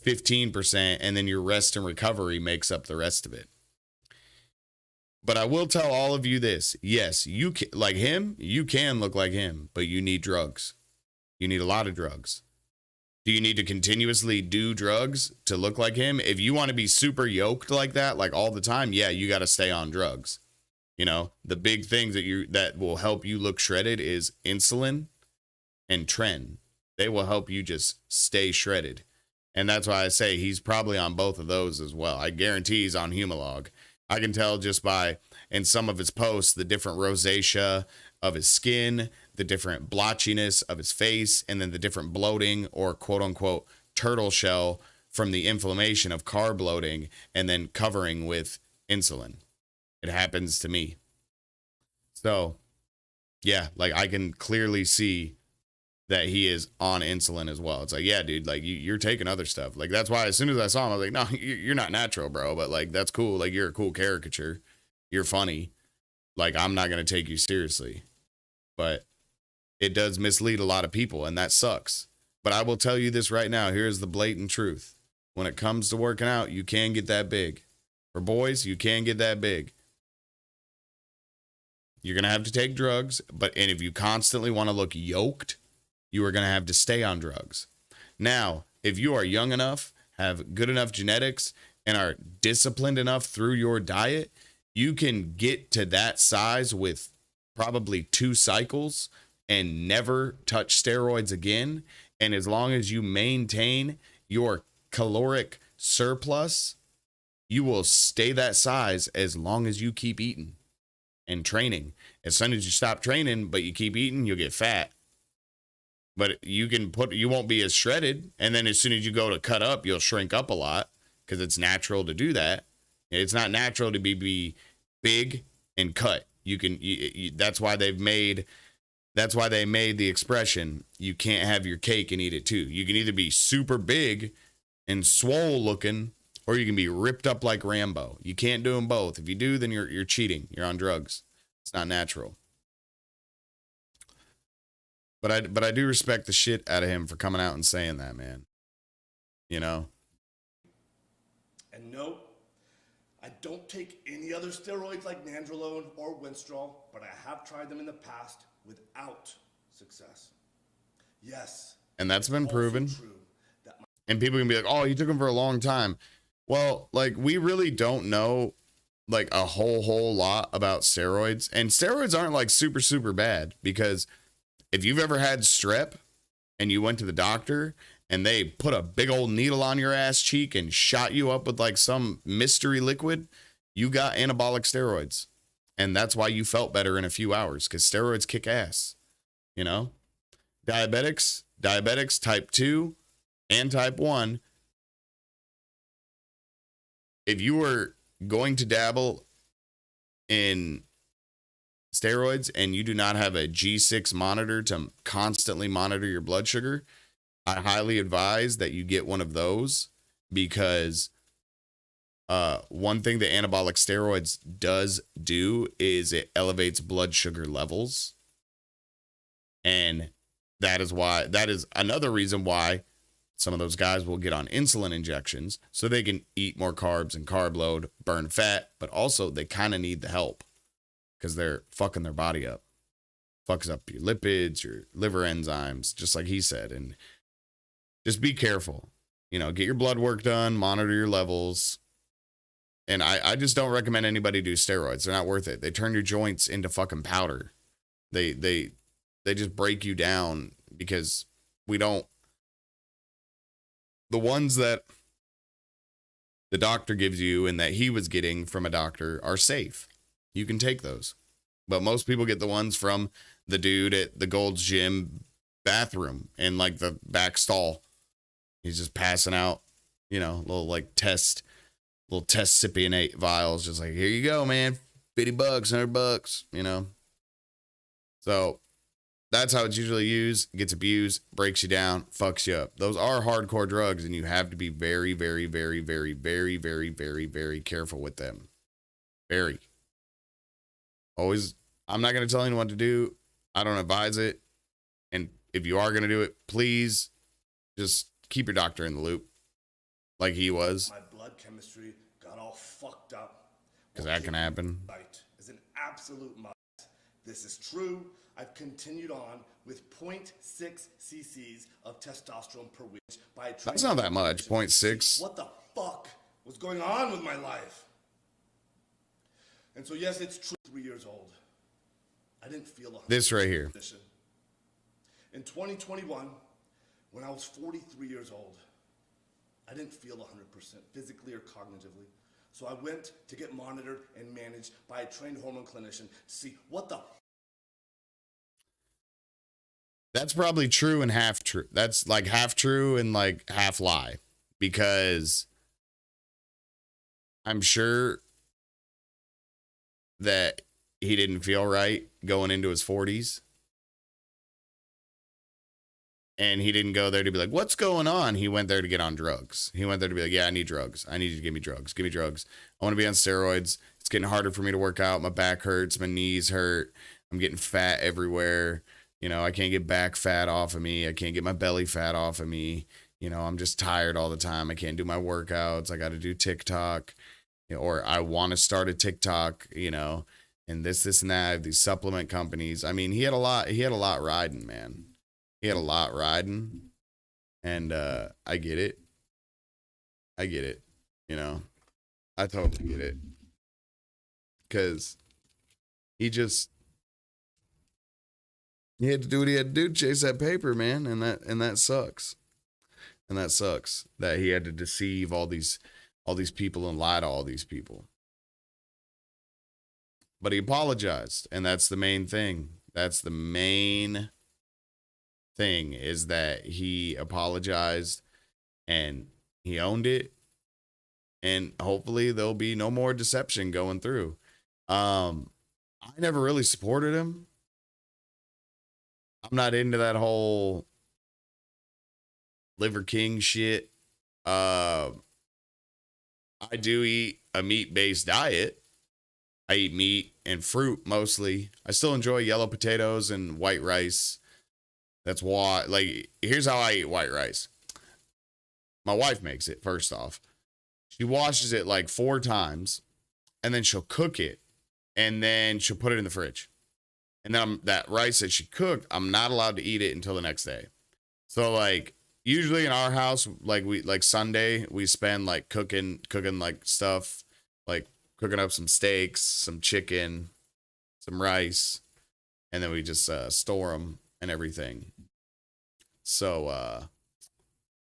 Speaker 1: 15%, and then your rest and recovery makes up the rest of it. But I will tell all of you this. Yes, you can, like him, you can look like him, but you need drugs. You need a lot of drugs. Do you need to continuously do drugs to look like him? If you want to be super yoked like that, like all the time, yeah, you got to stay on drugs. The big things that will help you look shredded is insulin and tren. They will help you just stay shredded. And that's why I say he's probably on both of those as well. I guarantee he's on Humalog. I can tell just by, in some of his posts, the different rosacea of his skin, the different blotchiness of his face, and then the different bloating or quote unquote turtle shell from the inflammation of carb loading and then covering with insulin. It happens to me. So, yeah, like I can clearly see that he is on insulin as well. It's like, yeah, dude, like you're taking other stuff. Like, that's why as soon as I saw him, I was like, no, you're not natural, bro. But like, that's cool. Like, you're a cool caricature. You're funny. Like, I'm not going to take you seriously. But it does mislead a lot of people, and that sucks. But I will tell you this right now. Here's the blatant truth. When it comes to working out, you can get that big. For boys, you can get that big. You're going to have to take drugs. And if you constantly want to look yoked, you are going to have to stay on drugs. Now, if you are young enough, have good enough genetics, and are disciplined enough through your diet, you can get to that size with probably 2 cycles and never touch steroids again. And as long as you maintain your caloric surplus, you will stay that size as long as you keep eating and training. As soon as you stop training, but you keep eating, you'll get fat. But you won't be as shredded. And then as soon as you go to cut up, you'll shrink up a lot because it's natural to do that. It's not natural to be big and cut. That's why they made the expression, you can't have your cake and eat it too. You can either be super big and swole looking, or you can be ripped up like Rambo. You can't do them both. If you do, then you're cheating. You're on drugs. It's not natural. But I do respect the shit out of him for coming out and saying that, man. You know?
Speaker 2: And no, I don't take any other steroids like nandrolone or winstrol, but I have tried them in the past without success. Yes.
Speaker 1: And that's been proven.
Speaker 2: True that
Speaker 1: and people can be like, oh, you took them for a long time. Well, like, we really don't know like a whole lot about steroids. And steroids aren't like super, super bad, because if you've ever had strep and you went to the doctor and they put a big old needle on your ass cheek and shot you up with like some mystery liquid, you got anabolic steroids. And that's why you felt better in a few hours, because steroids kick ass, you know? Diabetics type 2 and type 1. If you were going to dabble in steroids and you do not have a G6 monitor to constantly monitor your blood sugar, I highly advise that you get one of those, because one thing that anabolic steroids does do is it elevates blood sugar levels. And that is another reason why some of those guys will get on insulin injections, so they can eat more carbs and carb load, burn fat, but also they kind of need the help because they're fucking their body up. Fucks up your lipids, your liver enzymes, just like he said. And just be careful. You know, get your blood work done, monitor your levels. And I just don't recommend anybody do steroids. They're not worth it. They turn your joints into fucking powder. They just break you down, because the ones that the doctor gives you and that he was getting from a doctor are safe. You can take those. But most people get the ones from the dude at the Gold's Gym bathroom in like the back stall. He's just passing out, you know, little testcipionate vials. Just like, here you go, man. $50, $100, you know. So that's how it's usually used. Gets abused, breaks you down, fucks you up. Those are hardcore drugs, and you have to be very, very, very, very, very, very, very, very careful with them. Very. Always, I'm not going to tell anyone what to do. I don't advise it. And if you are going to do it, please just keep your doctor in the loop, like he was.
Speaker 2: My blood chemistry got all fucked up.
Speaker 1: Because that can happen.
Speaker 2: Is an absolute must. This is true. I've continued on with 0.6 cc's of testosterone per week by
Speaker 1: That's not that much, 0.6.
Speaker 2: What the fuck was going on with my life? And so, yes, it's true. 3 years old. I didn't feel
Speaker 1: this right here.
Speaker 2: In 2021, when I was 43 years old, I didn't feel 100% physically or cognitively. So I went to get monitored and managed by a trained hormone clinician to see what the.
Speaker 1: That's probably true and half true. That's like half true and like half lie, because I'm sure that he didn't feel right going into his 40s. And he didn't go there to be like, what's going on? He went there to get on drugs. He went there to be like, yeah, I need drugs. I need you to give me drugs. Give me drugs. I want to be on steroids. It's getting harder for me to work out. My back hurts. My knees hurt. I'm getting fat everywhere. You know, I can't get back fat off of me. I can't get my belly fat off of me. You know, I'm just tired all the time. I can't do my workouts. I got to do TikTok, you know, or I want to start a TikTok, you know, and this and that. These supplement companies. I mean, he had a lot riding, man. He had a lot riding, and I get it. You know, I totally get it, because he had to do what he had to do, chase that paper, man, and that sucks. And that sucks that he had to deceive all these people and lie to all these people. But he apologized, and that's the main thing. That's the main thing, is that he apologized and he owned it, and hopefully there'll be no more deception going through. I never really supported him. I'm not into that whole Liver King shit. I do eat a meat-based diet. I eat meat and fruit mostly. I still enjoy yellow potatoes and white rice. That's why, like, here's how I eat white rice. My wife makes it, first off. She washes it like 4 times, and then she'll cook it, and then she'll put it in the fridge. And then that rice that she cooked, I'm not allowed to eat it until the next day. So, like, usually in our house, like Sunday, we spend like cooking like stuff, like cooking up some steaks, some chicken, some rice, and then we just store them and everything. So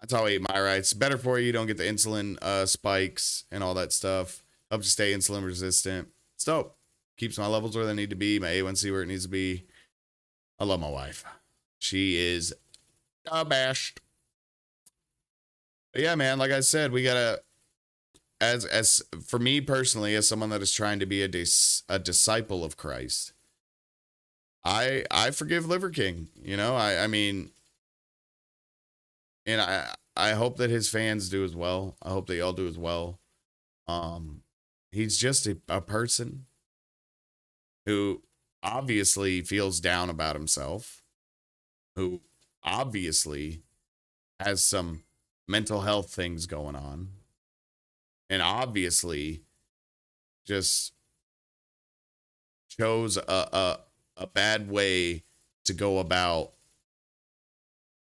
Speaker 1: that's how I eat my rice. Better for you. You don't get the insulin spikes and all that stuff. Helps you stay insulin resistant. It's dope. Keeps my levels where they need to be. My A1C where it needs to be. I love my wife. She is abashed. But yeah, man. Like I said, we gotta. As for me personally, as someone that is trying to be a disciple of Christ, I forgive Liver King. You know, I mean, and I hope that his fans do as well. I hope they all do as well. He's just a person who obviously feels down about himself, who obviously has some mental health things going on, and obviously just chose a bad way to go about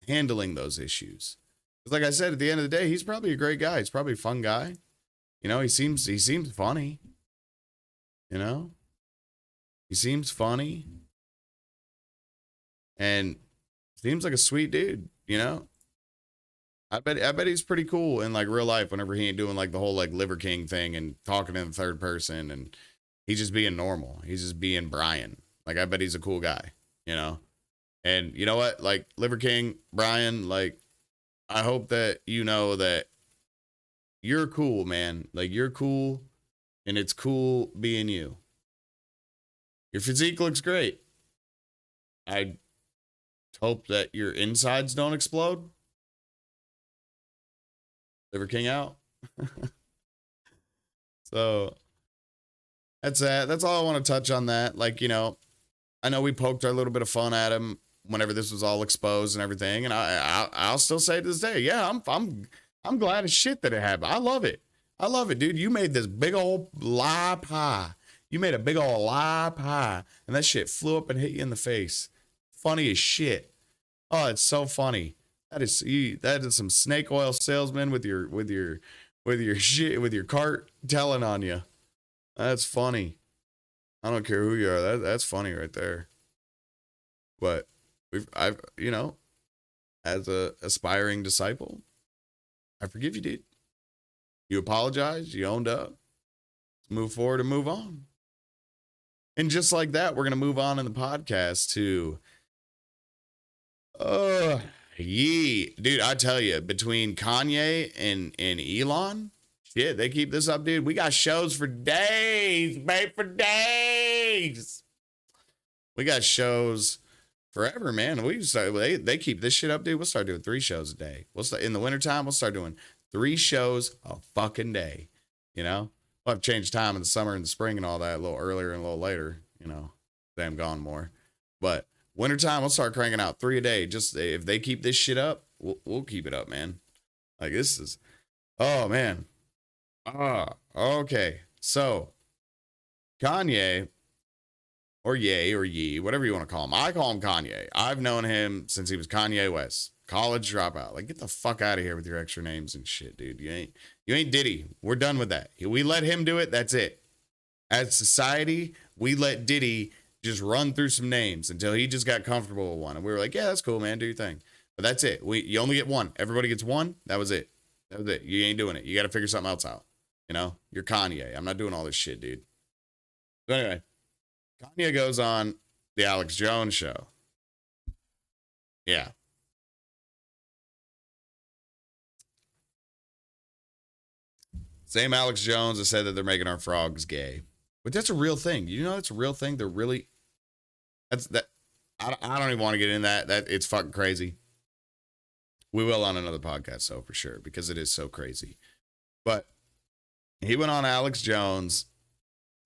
Speaker 1: handling those issues. Because like I said, at the end of the day, he's probably a great guy. He's probably a fun guy. You know, he seems funny. You know? He seems funny. And seems like a sweet dude, you know? I bet he's pretty cool in like real life whenever he ain't doing like the whole like Liver King thing and talking in the third person, and he's just being normal. He's just being Brian. Like, I bet he's a cool guy, you know? And you know what? Like, Liver King, Brian, like, I hope that you know that you're cool, man. Like, you're cool, and it's cool being you. Your physique looks great. I hope that your insides don't explode. Liver King out. So that's that. That's all I want to touch on that. Like, you know, I know we poked our little bit of fun at him whenever this was all exposed and everything, and I'll still say to this day, yeah, I'm glad as shit that it happened. I love it. I love it, dude. You made this big old lie pie. You made a big old lie pie, and that shit flew up and hit you in the face. Funny as shit. Oh, it's so funny. That is some snake oil salesman with your shit, with your cart telling on you. That's funny. I don't care who you are. That's funny right there. But I've you know, as a aspiring disciple, I forgive you, dude. You apologized. You owned up. Let's move forward and move on. And just like that, we're gonna move on in the podcast to dude, I tell you, between Kanye and Elon, shit, they keep this up, dude. We got shows for days, babe, for days. We got shows forever, man. They keep this shit up, dude. We'll start doing 3 shows a day. We'll start in the wintertime. We'll start doing 3 shows a fucking day. You know, we'll have to change time in the summer and the spring and all that, a little earlier and a little later. You know, I'm gone more, but wintertime, we'll start cranking out 3 a day. Just if they keep this shit up, we'll keep it up, man. Like, this is, oh man. Okay. So Kanye, or Ye, or Yee, whatever you want to call him. I call him Kanye. I've known him since he was Kanye West, college dropout. Like, get the fuck out of here with your extra names and shit, dude. You ain't Diddy. We're done with that. We let him do it. That's it. As society, we let Diddy just run through some names until he just got comfortable with one. And we were like, yeah, that's cool, man. Do your thing. But that's it. You only get one. Everybody gets one. That was it. That was it. You ain't doing it. You got to figure something else out. You know, you're Kanye. I'm not doing all this shit, dude. So anyway, Kanye goes on the Alex Jones show. Yeah. Same Alex Jones that said that they're making our frogs gay. But that's a real thing. You know, that's a real thing. They're really, that's that. I don't even want to get in that. It's fucking crazy. We will on another podcast, though, for sure, because it is so crazy. But he went on Alex Jones,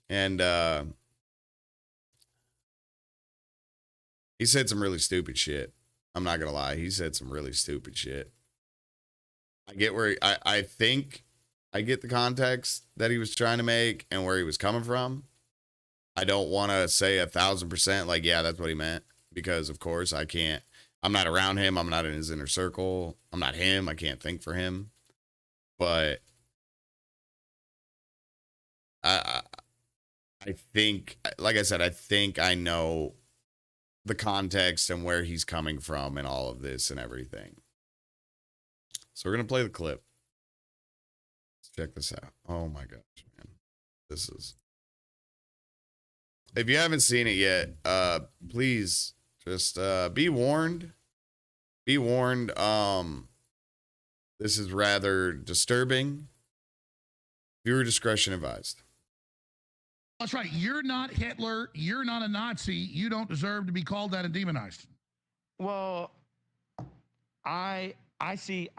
Speaker 1: and he said some really stupid shit. I'm not gonna lie. He said some really stupid shit. I get where I think I get the context that he was trying to make and where he was coming from. I don't want to say 1,000% like, yeah, that's what he meant, because of course I can't. I'm not around him. I'm not in his inner circle. I'm not him. I can't think for him. But I think, like I said, I think I know the context and where he's coming from and all of this and everything. So we're going to play the clip. Let's check this out. Oh my gosh, man. This is, if you haven't seen it yet, please just be warned. Be warned. This is rather disturbing. Viewer discretion advised.
Speaker 3: That's right. You're not Hitler. You're not a Nazi. You don't deserve to be called that and demonized.
Speaker 4: Well, I see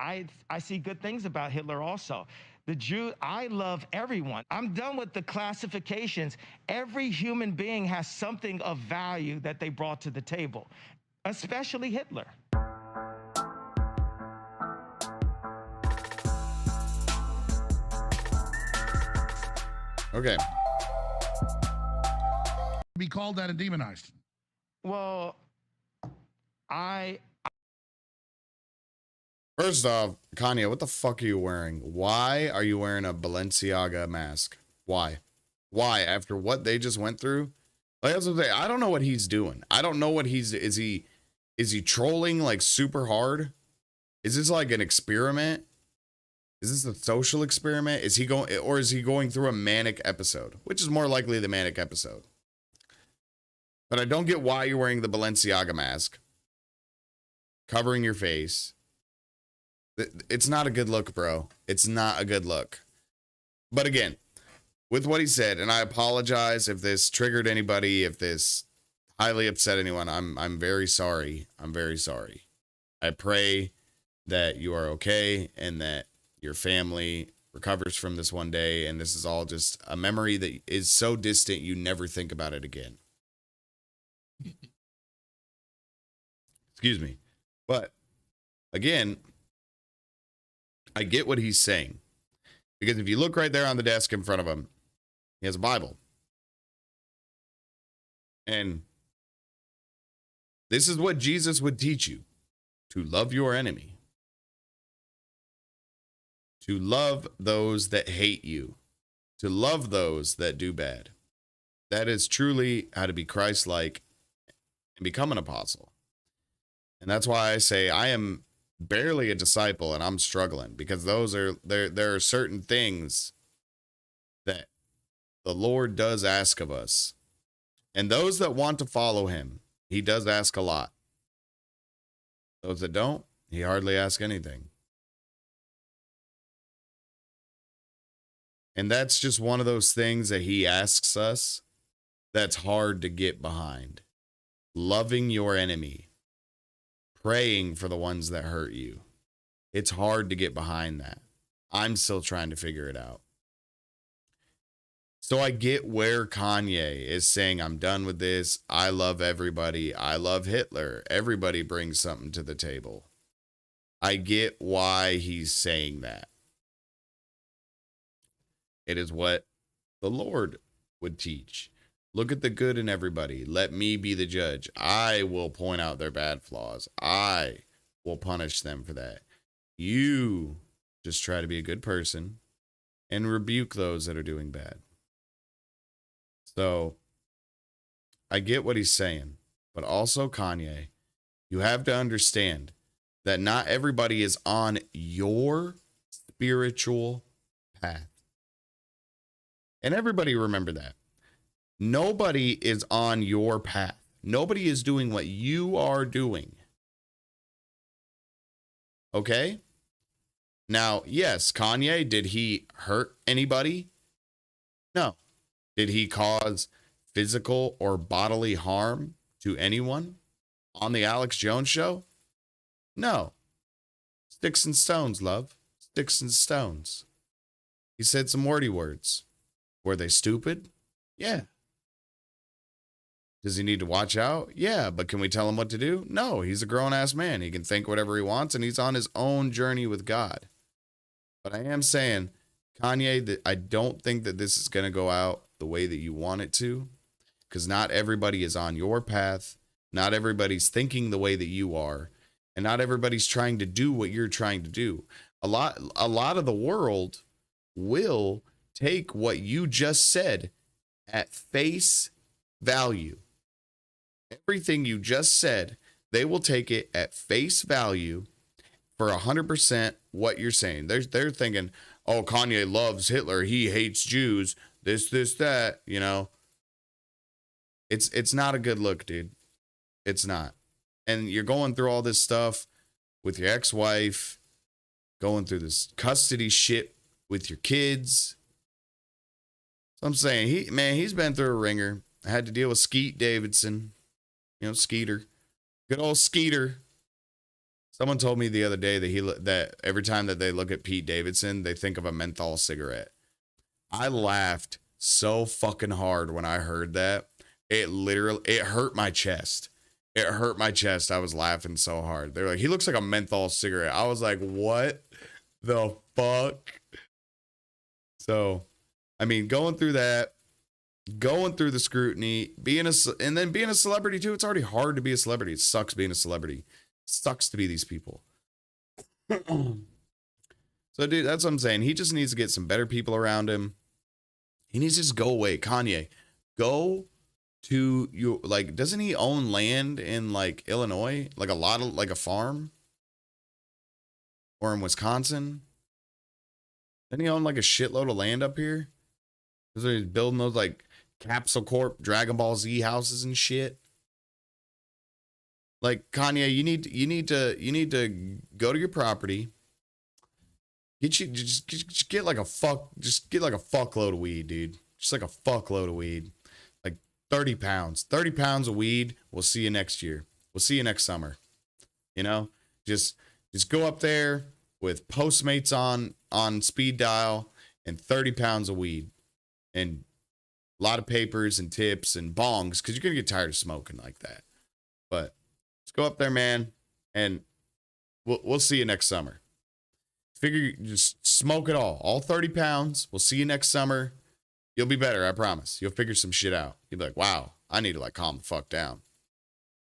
Speaker 4: good things about Hitler also. The Jew, I love everyone. I'm done with the classifications. Every human being has something of value that they brought to the table, especially Hitler.
Speaker 1: Okay.
Speaker 3: Be called that and demonized.
Speaker 4: Well,
Speaker 1: First off, Kanye, what the fuck are you wearing? Why are you wearing a Balenciaga mask? Why? Why? After what they just went through? Like I was gonna say, I don't know what he's doing. I don't know what is he trolling like super hard? Is this like an experiment? Is this a social experiment? Is he going through a manic episode? Which is more likely the manic episode. But I don't get why you're wearing the Balenciaga mask, covering your face. It's not a good look, bro. It's not a good look. But again, with what he said, and I apologize if this triggered anybody, if this highly upset anyone, I'm very sorry. I'm very sorry. I pray that you are okay and that your family recovers from this one day, and this is all just a memory that is so distant you never think about it again. Excuse me. But again, I get what he's saying. Because if you look right there on the desk in front of him, he has a Bible. And this is what Jesus would teach you: to love your enemy, to love those that hate you, to love those that do bad. That is truly how to be Christ-like and become an apostle. And that's why I say I am barely a disciple and I'm struggling, because there are certain things that the Lord does ask of us. And those that want to follow him, he does ask a lot. Those that don't, he hardly asks anything. And that's just one of those things that he asks us that's hard to get behind. Loving your enemy, praying for the ones that hurt you. It's hard to get behind that. I'm still trying to figure it out. So I get where Kanye is saying, I'm done with this. I love everybody. I love Hitler. Everybody brings something to the table. I get why he's saying that. It is what the Lord would teach. Look at the good in everybody. Let me be the judge. I will point out their bad flaws. I will punish them for that. You just try to be a good person and rebuke those that are doing bad. So I get what he's saying, but also, Kanye, you have to understand that not everybody is on your spiritual path. And everybody remember that. Nobody is on your path. Nobody is doing what you are doing. Okay? Now, yes, Kanye, did he hurt anybody? No. Did he cause physical or bodily harm to anyone on the Alex Jones show? No. Sticks and stones, love. Sticks and stones. He said some wordy words. Were they stupid? Yeah. Does he need to watch out? Yeah, but can we tell him what to do? No, he's a grown-ass man. He can think whatever he wants, and he's on his own journey with God. But I am saying, Kanye, that I don't think that this is going to go out the way that you want it to, because not everybody is on your path. Not everybody's thinking the way that you are, and not everybody's trying to do what you're trying to do. A lot of the world will take what you just said at face value. Everything you just said, they will take it at face value for 100% what you're saying. They're thinking, oh, Kanye loves Hitler. He hates Jews. This, that, you know. It's not a good look, dude. It's not. And you're going through all this stuff with your ex-wife, going through this custody shit with your kids. So I'm saying, he's been through a ringer. I had to deal with Skeet Davidson. You know, Skeeter. Good old Skeeter. Someone told me the other day that every time that they look at Pete Davidson, they think of a menthol cigarette. I laughed so fucking hard when I heard that. It hurt my chest. It hurt my chest. I was laughing so hard. They're like, he looks like a menthol cigarette. I was like, what the fuck? So, I mean, going through that, going through the scrutiny, and then being a celebrity too. It's already hard to be a celebrity. It sucks being a celebrity. It sucks to be these people. So, dude, that's what I'm saying. He just needs to get some better people around him. He needs to just go away. Kanye, go to you. Like, doesn't he own land in like Illinois? Like like a farm? Or in Wisconsin? Doesn't he own like a shitload of land up here? Because he's building those like Capsule Corp, Dragon Ball Z houses and shit. Like, Kanye, you need to go to your property. Just get like a fuckload of weed, dude. Just like a fuckload of weed. Like 30 pounds. 30 pounds of weed. We'll see you next year. We'll see you next summer. You know? Just go up there with Postmates on speed dial and 30 pounds of weed. And a lot of papers and tips and bongs, because you're going to get tired of smoking like that. But let's go up there, man, and we'll see you next summer. Figure just smoke it all 30 pounds. We'll see you next summer. You'll be better, I promise. You'll figure some shit out. You'll be like, wow, I need to like calm the fuck down.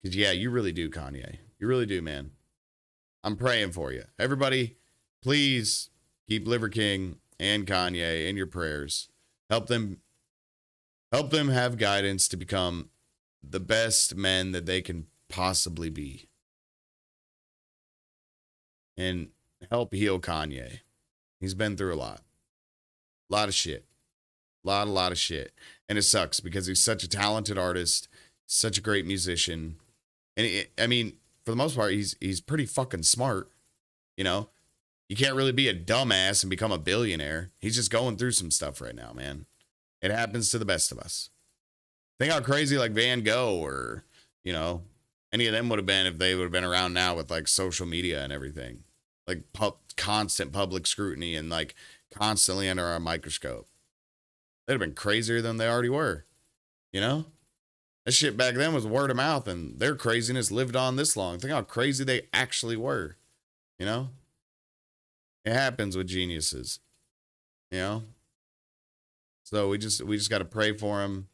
Speaker 1: Because yeah, you really do, Kanye. You really do, man. I'm praying for you. Everybody, please keep Liver King and Kanye in your prayers. Help them have guidance to become the best men that they can possibly be. And help heal Kanye. He's been through a lot. A lot of shit. A lot of shit. And it sucks because he's such a talented artist, such a great musician. And I mean, for the most part, he's pretty fucking smart. You know? You can't really be a dumbass and become a billionaire. He's just going through some stuff right now, man. It happens to the best of us. Think how crazy like Van Gogh or, you know, any of them would have been if they would have been around now with like social media and everything. Like constant public scrutiny and like constantly under our microscope. They'd have been crazier than they already were. You know? That shit back then was word of mouth and their craziness lived on this long. Think how crazy they actually were. You know? It happens with geniuses. You know? So we just got to pray for him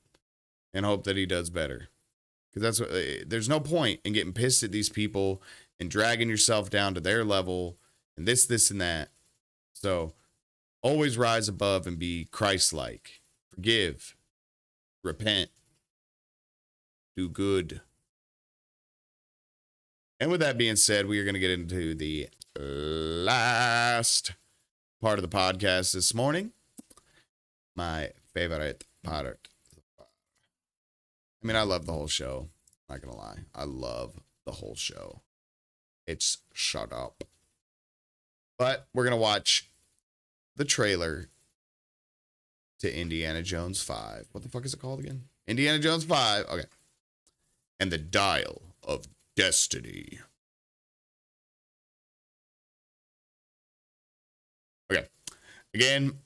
Speaker 1: and hope that he does better. Because that's what, there's no point in getting pissed at these people and dragging yourself down to their level and this and that. So always rise above and be Christ-like. Forgive. Repent. Do good. And with that being said, we are going to get into the last part of the podcast this morning. My favorite part. I mean, I love the whole show. I'm not going to lie. I love the whole show. It's shut up. But we're going to watch the trailer to Indiana Jones 5. What the fuck is it called again? Indiana Jones 5. Okay. And the Dial of Destiny. Okay. Again,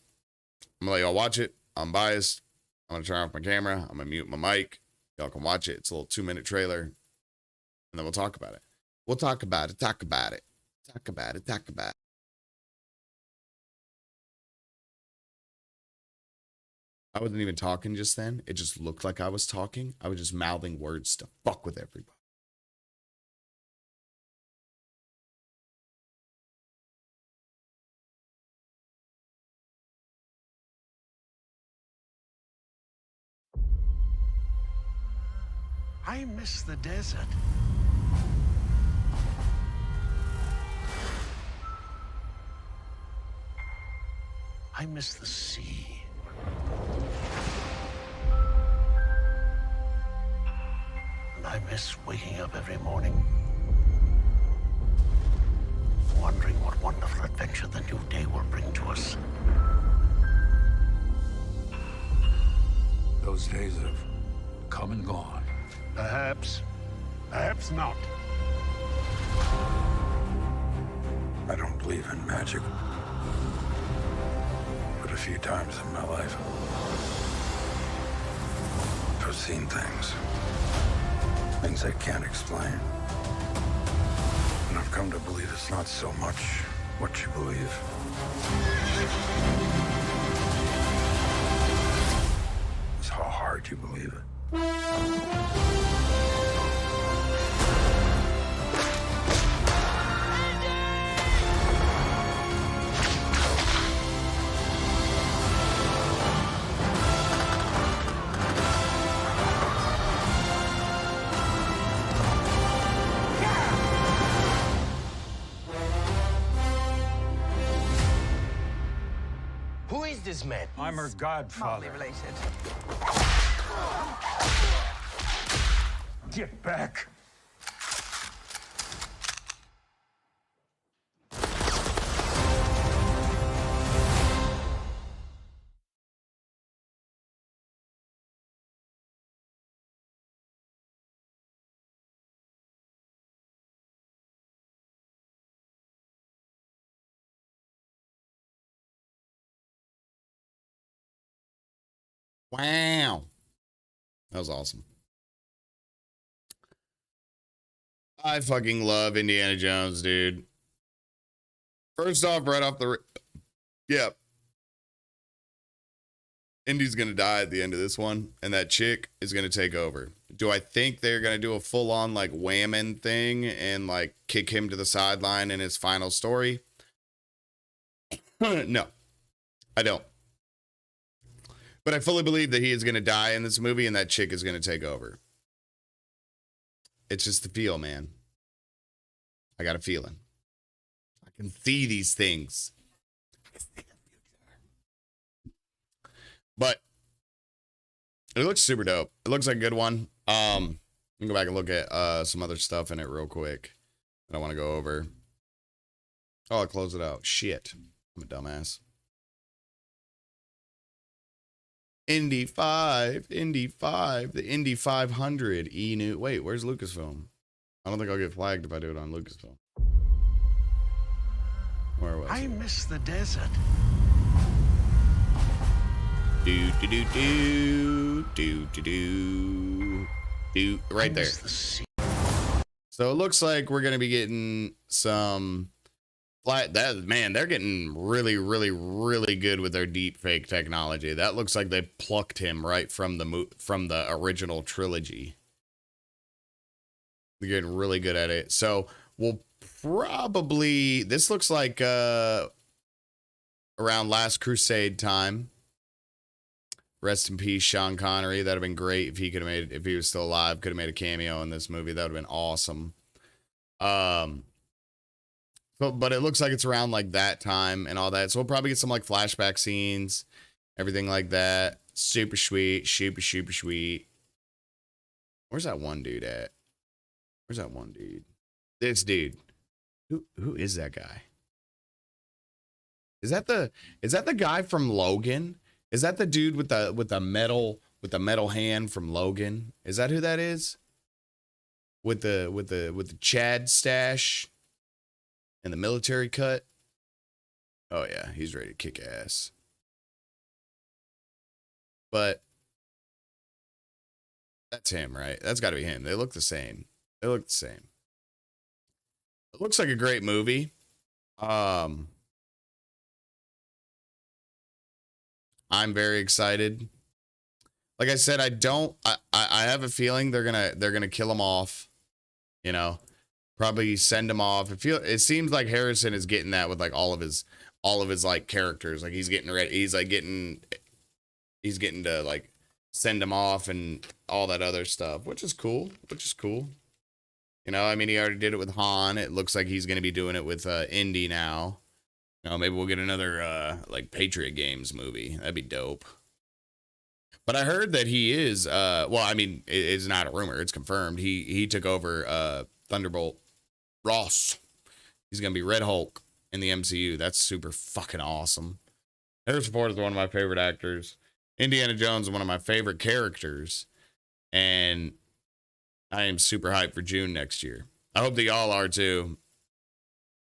Speaker 1: I'm going to let y'all watch it. I'm biased. I'm going to turn off my camera. I'm going to mute my mic. Y'all can watch it. It's a little 2-minute trailer, and then we'll talk about it. We'll talk about it. Talk about it. Talk about it. Talk about it. I wasn't even talking just then. It just looked like I was talking. I was just mouthing words to fuck with everybody.
Speaker 5: I miss the desert. I miss the sea. And I miss waking up every morning, wondering what wonderful adventure the new day will bring to us.
Speaker 6: Those days have come and gone.
Speaker 5: Perhaps. Perhaps not.
Speaker 6: I don't believe in magic. But a few times in my life, I've seen things. Things I can't explain. And I've come to believe it's not so much what you believe. It's how hard you believe it.
Speaker 5: Who is this man?
Speaker 6: I'm her godfather.
Speaker 7: Related.
Speaker 6: Get back!
Speaker 1: Wow. That was awesome. I fucking love Indiana Jones, dude. First off, right off the... Yeah. Indy's going to die at the end of this one, and that chick is going to take over. Do I think they're going to do a full-on, like, whammon thing and, like, kick him to the sideline in his final story? No. I don't. But I fully believe that he is going to die in this movie and that chick is going to take over. It's just the feel, man. I got a feeling. I can see these things. But it looks super dope. It looks like a good one. Let me go back and look at some other stuff in it real quick that I want to go over. Oh, I'll close it out. Shit. I'm a dumbass. Indy 5, the Indy 500 E-New. Wait, where's Lucasfilm? I don't think I'll get flagged if I do it on Lucasfilm. Where was
Speaker 5: I
Speaker 1: it?
Speaker 5: miss the desert.
Speaker 1: Right there.
Speaker 5: Miss the sea.
Speaker 1: So it looks like we're gonna be getting some man, they're getting really, really, really good with their deep fake technology. That looks like they plucked him right from the original trilogy. They're getting really good at it. So we'll probably, this looks like around Last Crusade time. Rest in peace, Sean Connery. That'd have been great if he was still alive, could have made a cameo in this movie. That would have been awesome. But it looks like it's around like that time and all that. So we'll probably get some like flashback scenes, everything like that. Super sweet, super sweet. Where's that one dude at? Where's that one dude? This dude. Who is that guy? Is that the guy from Logan? Is that the dude with the metal hand from Logan? Is that who that is? With the Chad stash and the military cut? Oh yeah, he's ready to kick ass. But That's him, right? That's got to be him. They look the same. They look the same. It looks like a great movie. I'm very excited. Like I said, I have a feeling they're gonna kill him off. You know, probably send him off. It seems like Harrison is getting that with like all of his like characters. Like he's getting ready. He's getting to like send him off and all that other stuff, which is cool. You know, I mean, he already did it with Han. It looks like he's gonna be doing it with Indy now. You know, maybe we'll get another like Patriot Games movie. That'd be dope. But I heard that he is well, I mean, it's not a rumor, it's confirmed. He took over Thunderbolt Ross. He's gonna be Red Hulk in the MCU. That's super fucking awesome. Harrison Ford is one of my favorite actors. Indiana Jones is one of my favorite characters. And I am super hyped for June next year. I hope that y'all are too.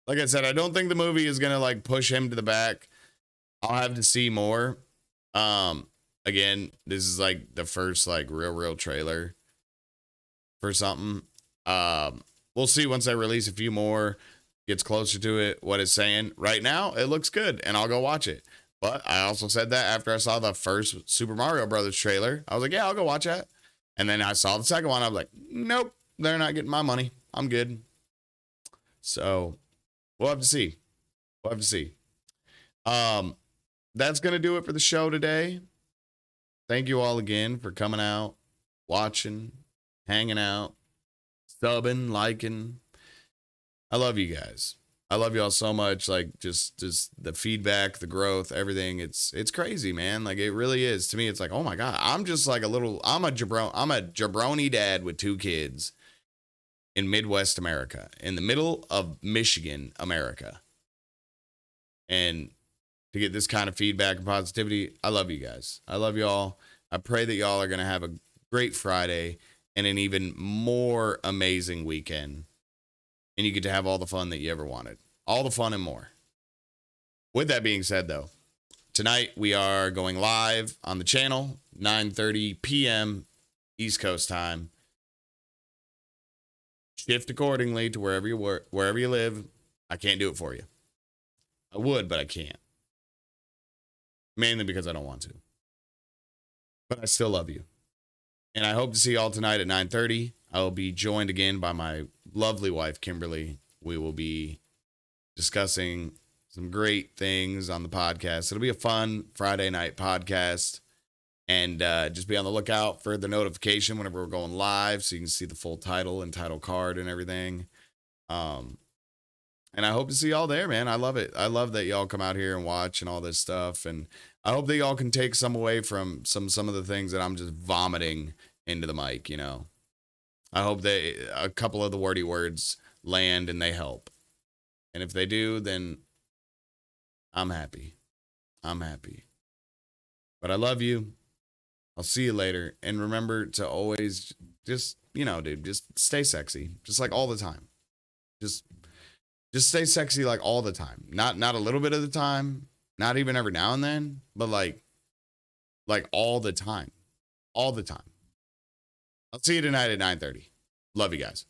Speaker 1: Like I said, I don't think the movie is gonna like push him to the back. I'll have to see more. Again, this is like the first like real trailer for something. We'll see once I release a few more, gets closer to it, what it's saying. Right now, it looks good, and I'll go watch it. But I also said that after I saw the first Super Mario Brothers trailer. I was like, yeah, I'll go watch that. And then I saw the second one. I was like, nope, they're not getting my money. I'm good. So we'll have to see. That's going to do it for the show today. Thank you all again for coming out, watching, hanging out, subbing, liking. I love you guys. I love y'all so much. Like just the feedback, the growth, everything. It's crazy, man. Like it really is. To me, it's like, oh my God, I'm just like I'm a jabroni dad with 2 kids in Midwest America, in the middle of Michigan, America. And to get this kind of feedback and positivity, I love you guys. I love y'all. I pray that y'all are going to have a great Friday and an even more amazing weekend. And you get to have all the fun that you ever wanted. All the fun and more. With that being said, though, tonight we are going live on the channel, 9:30 p.m. East Coast time. Shift accordingly to wherever you work, wherever you live. I can't do it for you. I would, but I can't. Mainly because I don't want to. But I still love you. And I hope to see y'all tonight at 9:30. I will be joined again by my lovely wife, Kimberly. We will be discussing some great things on the podcast. It'll be a fun Friday night podcast. And just be on the lookout for the notification whenever we're going live so you can see the full title and title card and everything. And I hope to see y'all there, man. I love it. I love that y'all come out here and watch and all this stuff. And I hope that y'all can take some away from some of the things that I'm just vomiting into the mic, you know. I hope that a couple of the wordy words land and they help. And if they do, then I'm happy. But I love you. I'll see you later. And remember to always just, you know, dude, just stay sexy. Just like all the time. Just stay sexy like all the time. Not a little bit of the time. Not even every now and then. But like all the time. All the time. I'll see you tonight at 9:30. Love you guys.